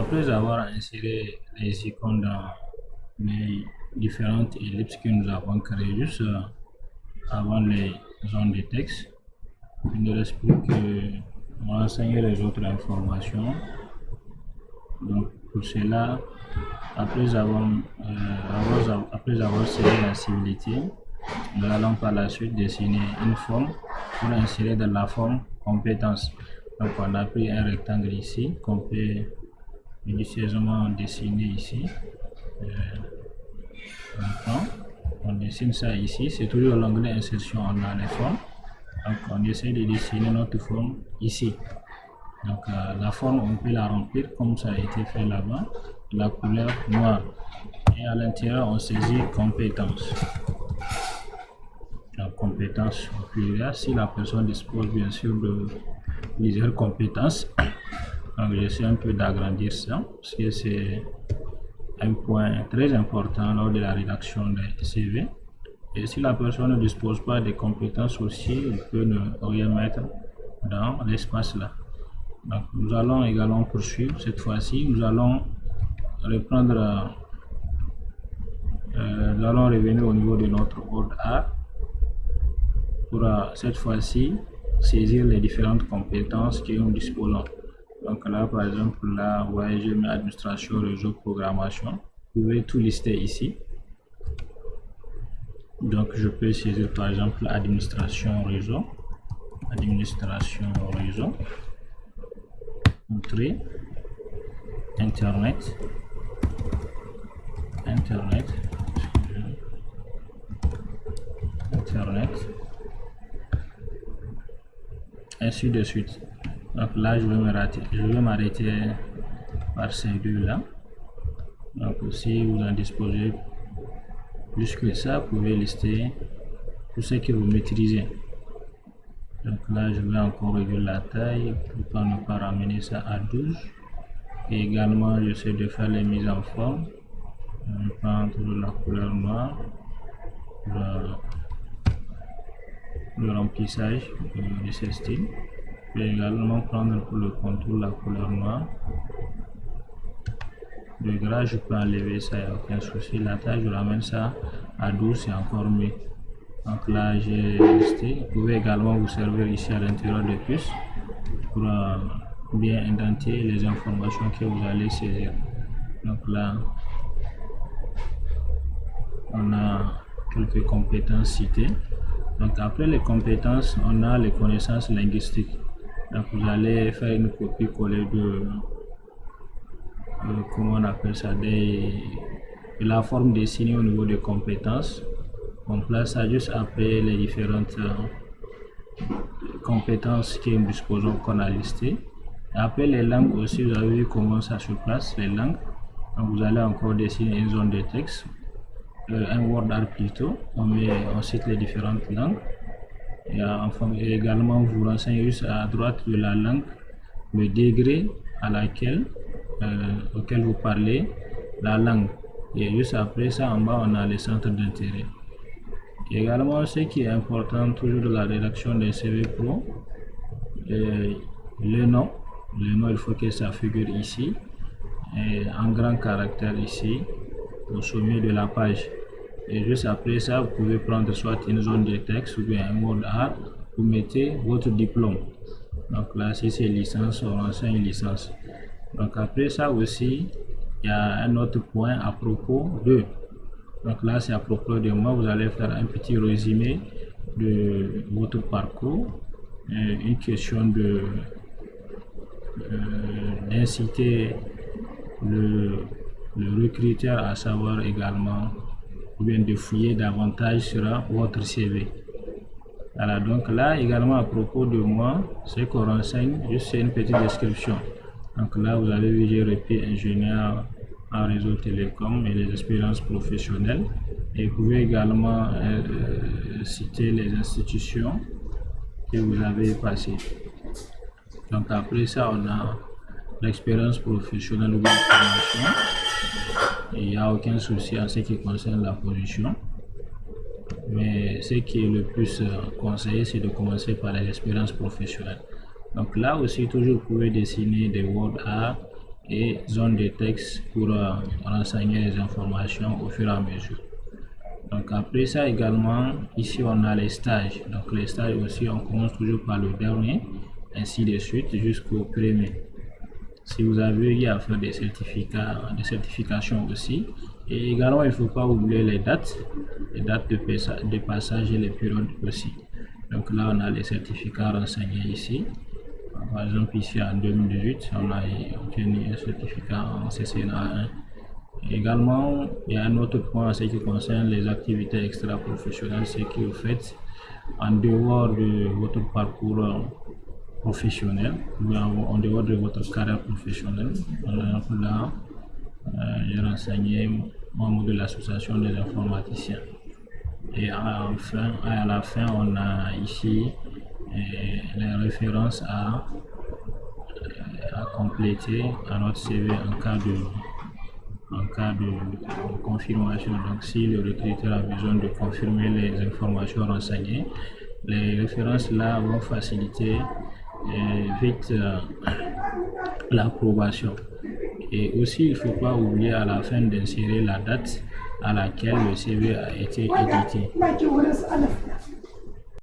après avoir inséré les icônes dans les différentes ellipses que nous avons créées juste avant les zones de texte, il ne reste plus que renseigner les autres informations. Donc pour cela, après avoir sélectionné la civilité, nous allons par la suite dessiner une forme pour insérer dans la forme compétence. Donc on a pris un rectangle ici qu'on peut judicieusement dessiner ici. On dessine ça ici, c'est toujours l'onglet insertion, on a les formes. Donc on essaie de dessiner notre forme ici. Donc la forme, on peut la remplir comme ça a été fait là-bas, la couleur noire. Et à l'intérieur, on saisit compétence. La compétence plurielle, si la personne dispose bien sûr de plusieurs compétences. Donc j'essaie un peu d'agrandir ça, parce que c'est un point très important lors de la rédaction des CV. Et si la personne ne dispose pas des compétences aussi, il peut ne rien mettre dans l'espace là. Donc nous allons également poursuivre cette fois-ci. Nous allons reprendre, nous allons revenir au niveau de notre board A pour cette fois-ci saisir les différentes compétences que nous disposons. Donc là, par exemple, là, vous voyez, je mets administration, réseau, programmation. Vous pouvez tout lister ici. Donc je peux saisir par exemple administration réseau, entrée, internet, ainsi de suite. Donc là je vais m'arrêter par ces deux là. Donc si vous en disposez plus que ça, vous pouvez lister tout ce que vous maîtrisez. Donc là je vais encore réduire la taille pour ne pas ramener ça à 12. Et également j'essaie de faire les mises en forme. Je vais prendre la couleur noire, le remplissage de ce style. Je vais également prendre pour le contour la couleur noire. Le gras, je peux enlever ça, il n'y a aucun souci. La taille, je ramène ça à 12, c'est encore mieux. Donc là, j'ai listé. Vous pouvez également vous servir ici à l'intérieur de plus pour bien indenter les informations que vous allez saisir. Donc là, on a quelques compétences citées. Donc après les compétences, on a les connaissances linguistiques. Donc vous allez faire une copie-coller de comment on appelle ça, de la forme dessinée au niveau des compétences. On place ça juste après les différentes compétences que nous disposons qu'on a listées. Après les langues aussi, vous avez vu comment ça se place, les langues. Donc vous allez encore dessiner une zone de texte, un word art plutôt. On cite les différentes langues. Et également vous renseignez juste à droite de la langue le degré auquel vous parlez la langue. Et juste après ça, en bas, on a les centres d'intérêt. Également, ce qui est important toujours de la rédaction des CV Pro, le nom. Le nom, il faut que ça figure ici, et en grand caractère ici, au sommet de la page. Et juste après ça, vous pouvez prendre soit une zone de texte ou bien un word art, vous mettez votre diplôme. Donc là, si c'est licence, on renseigne licence. Donc après ça aussi, il y a un autre point à propos de. Donc là, c'est à propos de moi. Vous allez faire un petit résumé de votre parcours. Une question d'inciter le recruteur à savoir également ou bien de fouiller davantage sur votre CV. Voilà, donc là également à propos de moi, ce qu'on renseigne, juste c'est une petite description. Donc là, vous avez vu, j'ai repris ingénieur en réseau télécom et les expériences professionnelles. Et vous pouvez également citer les institutions que vous avez passées. Donc après ça, on a l'expérience professionnelle ou la formation. Il n'y a aucun souci en ce qui concerne la position. Mais ce qui est le plus conseillé, c'est de commencer par les expériences professionnelles. Donc là aussi, toujours vous pouvez dessiner des word art et zone de texte pour renseigner les informations au fur et à mesure. Donc après ça également, ici on a les stages. Donc les stages aussi, on commence toujours par le dernier, ainsi de suite jusqu'au premier. Si vous avez eu à faire des certifications aussi. Et également, il ne faut pas oublier les dates de passage et les périodes aussi. Donc là, on a les certificats renseignés ici. Par exemple, ici en 2018, on a obtenu un certificat en CCNA 1. Également, il y a un autre point en ce qui concerne les activités extra-professionnelles, ce que vous faites en dehors de votre parcours professionnel, en dehors de votre carrière professionnelle. Là, j'ai renseigné membre de l'association des informaticiens. Et enfin, à la fin, on a ici les références à compléter à notre CV en cas de confirmation. Donc, si le recruteur a besoin de confirmer les informations renseignées, les références là vont faciliter vite l'approbation. Et aussi, il ne faut pas oublier à la fin d'insérer la date à laquelle le CV a été édité.